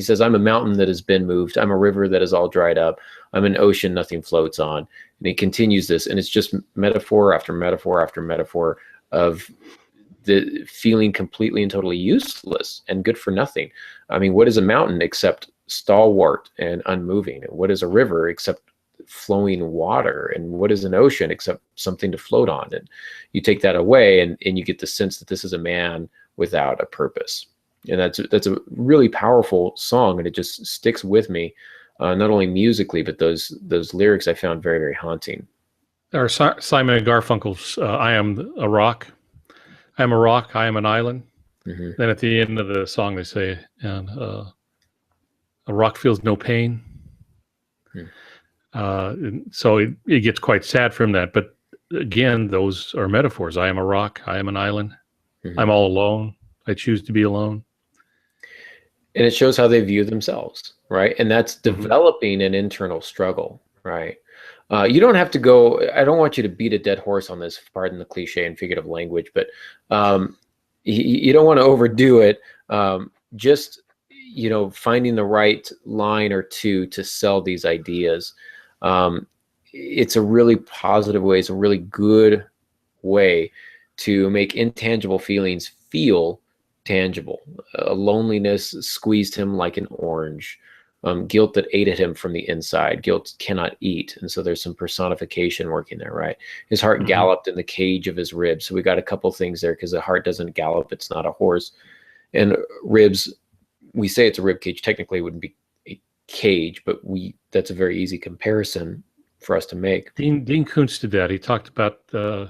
says, "I'm a mountain that has been moved. I'm a river that is all dried up. I'm an ocean nothing floats on." And he continues this, and it's just metaphor after metaphor after metaphor of the feeling completely and totally useless and good for nothing. I mean, what is a mountain except stalwart and unmoving? And what is a river except flowing water? And what is an ocean except something to float on? And you take that away, and you get the sense that this is a man without a purpose. And that's a really powerful song, and it just sticks with me, not only musically, but those lyrics I found very, very haunting. Or Simon and Garfunkel's "I Am a Rock." I am a rock. I am an island. Mm-hmm. Then at the end of the song, they say, "And a rock feels no pain." So it gets quite sad from that. But again, those are metaphors. I am a rock. I am an island. Mm-hmm. I'm all alone. I choose to be alone. And it shows how they view themselves, right? And that's developing an internal struggle, right? You don't have to go, I don't want you to beat a dead horse on this, pardon the cliche and figurative language, but you don't want to overdo it. Just, finding the right line or two to sell these ideas. It's a really positive way. It's a really good way to make intangible feelings feel tangible. Loneliness squeezed him like an orange. Guilt that ate at him from the inside. Guilt cannot eat. And so there's some personification working there, right? His heart galloped in the cage of his ribs. So we got a couple things there, because the heart doesn't gallop. It's not a horse. And ribs, we say it's a rib cage. Technically, it wouldn't be a cage, but that's a very easy comparison for us to make. Dean Koontz did that. He talked about, I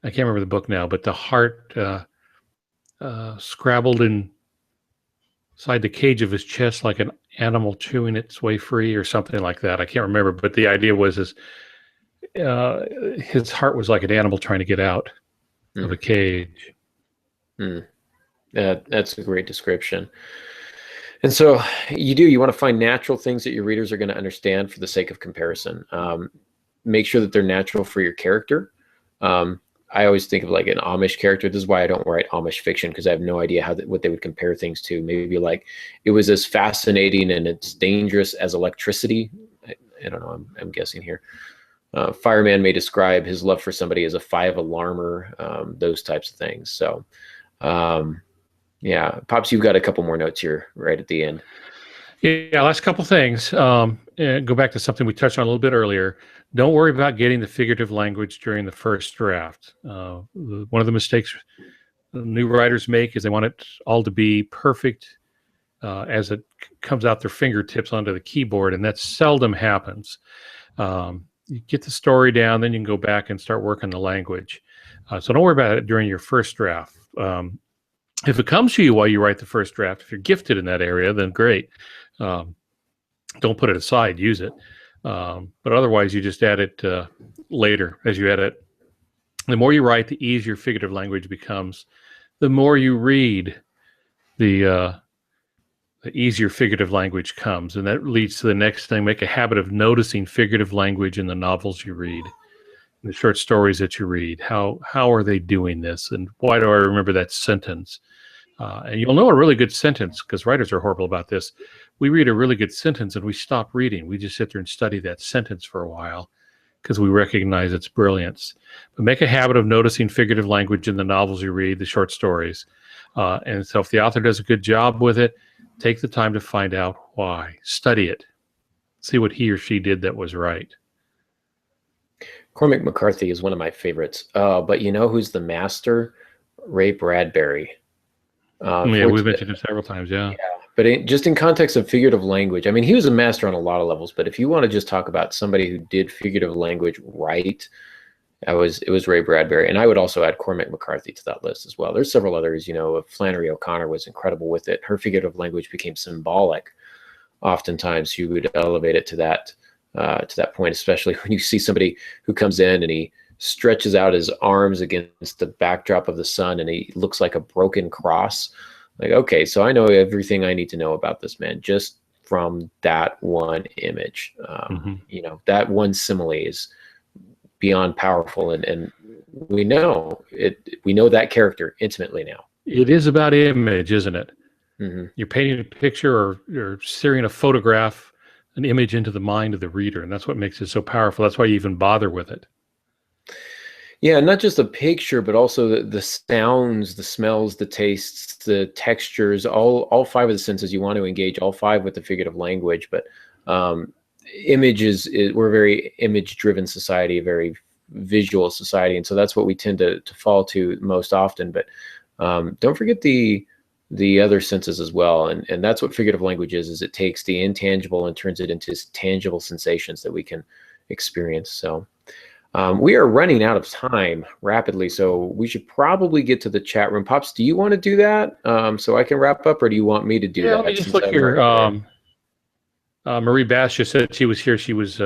can't remember the book now, but the heart scrabbled inside the cage of his chest like an animal chewing its way free, or something like that. I can't remember, but the idea was his heart was like an animal trying to get out of a cage. That's a great description. And so you want to find natural things that your readers are going to understand for the sake of comparison. Make sure that they're natural for your character. I always think of like an Amish character. This is why I don't write Amish fiction, because I have no idea what they would compare things to. Maybe like it was as fascinating and it's dangerous as electricity. I don't know. I'm guessing here. Fireman may describe his love for somebody as a 5 alarmer. Those types of things. So, yeah, Pops, you've got a couple more notes here right at the end. Yeah, last couple things. Go back to something we touched on a little bit earlier. Don't worry about getting the figurative language during the first draft. One of the mistakes new writers make is they want it all to be perfect as it comes out their fingertips onto the keyboard, and that seldom happens. You get the story down, then you can go back and start working the language. So don't worry about it during your first draft. If it comes to you while you write the first draft, if you're gifted in that area, then great. Don't put it aside, use it. But otherwise, you just add it later as you edit. The more you write, the easier figurative language becomes. The more you read, the easier figurative language comes. And that leads to the next thing. Make a habit of noticing figurative language in the novels you read, in the short stories that you read. How are they doing this? And why do I remember that sentence? And you'll know a really good sentence, because writers are horrible about this. We read a really good sentence and we stop reading. We just sit there and study that sentence for a while because we recognize its brilliance. But make a habit of noticing figurative language in the novels you read, the short stories. And so if the author does a good job with it, take the time to find out why. Study it. See what he or she did that was right. Cormac McCarthy is one of my favorites. But you know who's the master? Ray Bradbury. Yeah, we've mentioned him several times, yeah. But just in context of figurative language, I mean, he was a master on a lot of levels, but if you want to just talk about somebody who did figurative language right, it was Ray Bradbury. And I would also add Cormac McCarthy to that list as well. There's several others, Flannery O'Connor was incredible with it. Her figurative language became symbolic. Oftentimes you would elevate it to that point, especially when you see somebody who comes in and he stretches out his arms against the backdrop of the sun and he looks like a broken cross. Like, okay, so I know everything I need to know about this man just from that one image. That one simile is beyond powerful, and we know it. We know that character intimately now. It is about image, isn't it? Mm-hmm. You're painting a picture, or you're searing a photograph, an image into the mind of the reader, and that's what makes it so powerful. That's why you even bother with it. Yeah, not just the picture, but also the sounds, the smells, the tastes, the textures, all five of the senses. You want to engage all five with the figurative language, but um, we're a very image-driven society, a very visual society, and so that's what we tend to fall to most often. But don't forget the other senses as well, and that's what figurative language is it takes the intangible and turns it into tangible sensations that we can experience. So. We are running out of time rapidly, so we should probably get to the chat room. Pops, do you want to do that so I can wrap up, or do you want me to do Yeah, that? let me just Since look I'm here. right Marie Bass just said she was here. She was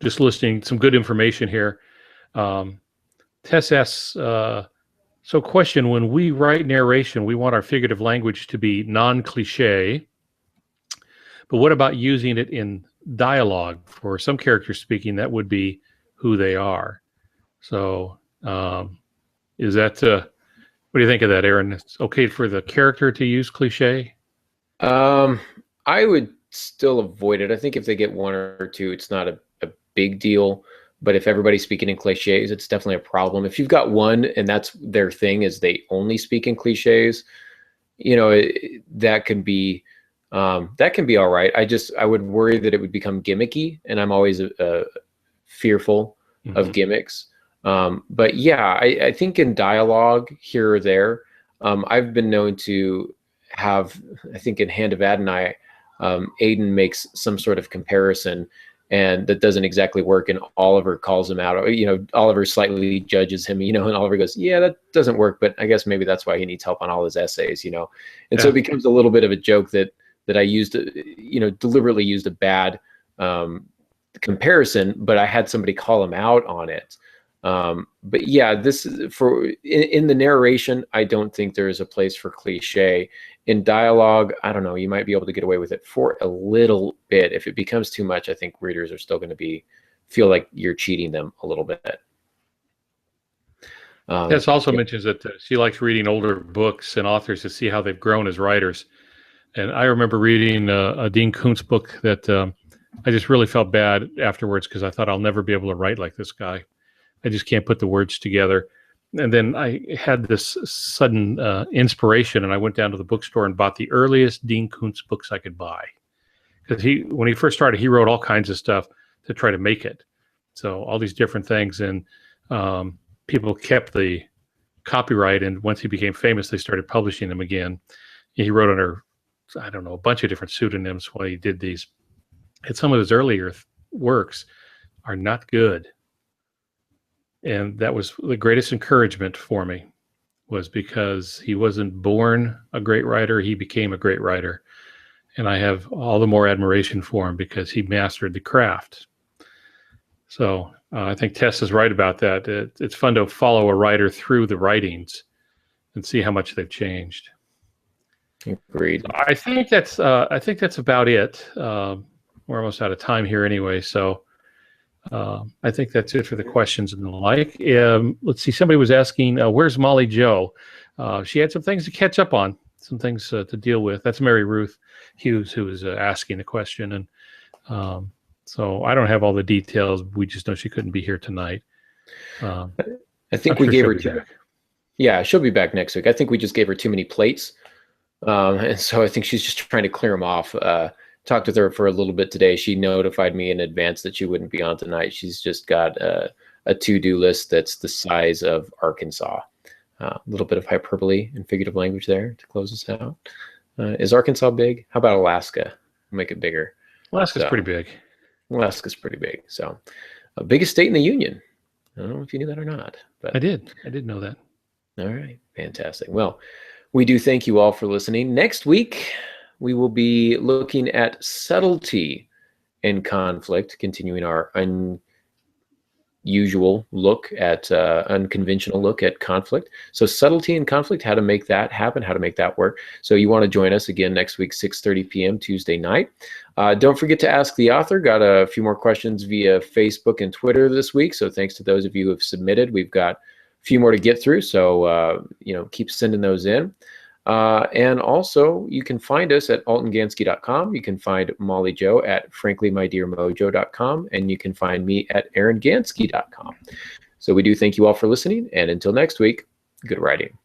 just listening. Some good information here. Tess asks, so question, when we write narration, we want our figurative language to be non-cliche, but what about using it in dialogue? For some characters speaking, that would be who they are. So is that, what do you think of that, Aaron? It's okay for the character to use cliche? I would still avoid it. I think if they get one or two, it's not a big deal. But if everybody's speaking in cliches, it's definitely a problem. If you've got one and that's their thing is they only speak in cliches, that can be all right. I would worry that it would become gimmicky, and I'm always fearful of gimmicks. But yeah, I think in dialogue here or there, I've been known to have, I think in Hand of Adonai, Aiden makes some sort of comparison, and that doesn't exactly work. And Oliver calls him out. Oliver slightly judges him. And Oliver goes, "Yeah, that doesn't work, but I guess maybe that's why he needs help on all his essays." And so it becomes a little bit of a joke that I used, deliberately used a bad comparison, but I had somebody call him out on it. But yeah, this is in the narration, I don't think there is a place for cliche. In dialogue, I don't know, you might be able to get away with it for a little bit. If it becomes too much, I think readers are still going to feel like you're cheating them a little bit. Tess also mentions that she likes reading older books and authors to see how they've grown as writers. And I remember reading a Dean Koontz book that I just really felt bad afterwards because I thought I'll never be able to write like this guy. I just can't put the words together. And then I had this sudden inspiration, and I went down to the bookstore and bought the earliest Dean Koontz books I could buy. Because when he first started, he wrote all kinds of stuff to try to make it. So all these different things, and people kept the copyright, and once he became famous, they started publishing them again. He wrote under, I don't know, a bunch of different pseudonyms while he did these. And some of his earlier works are not good. And that was the greatest encouragement for me, was because he wasn't born a great writer, he became a great writer. And I have all the more admiration for him because he mastered the craft. So I think Tess is right about that. It's fun to follow a writer through the writings and see how much they've changed. Agreed. So I think that's about it. We're almost out of time here anyway, so I think that's it for the questions and the like. Let's see. Somebody was asking, where's Molly Jo? She had some things to catch up on, some things to deal with. That's Mary Ruth Hughes who was asking the question. And so I don't have all the details. We just know she couldn't be here tonight. I think we gave her yeah, she'll be back next week. I think we just gave her too many plates. And so I think she's just trying to clear them off. Talked with her for a little bit today. She notified me in advance that she wouldn't be on tonight. She's just got a to-do list that's the size of Arkansas. A little bit of hyperbole and figurative language there to close us out. Is Arkansas big? How about Alaska? We'll make it bigger. Alaska's pretty big. Alaska's pretty big. So, biggest state in the union. I don't know if you knew that or not. But I did know that. All right, fantastic. Well, we do thank you all for listening. Next week, we will be looking at subtlety in conflict, continuing our unusual look at unconventional look at conflict. So subtlety in conflict, how to make that happen, how to make that work. So you want to join us again next week, 6:30 p.m. Tuesday night. Don't forget to ask the author. Got a few more questions via Facebook and Twitter this week. So thanks to those of you who have submitted. We've got a few more to get through. So keep sending those in. And also, you can find us at altongansky.com. You can find Molly Jo at frankly, my dear mojo.com, and you can find me at aarongansky.com. So we do thank you all for listening, and until next week, good writing.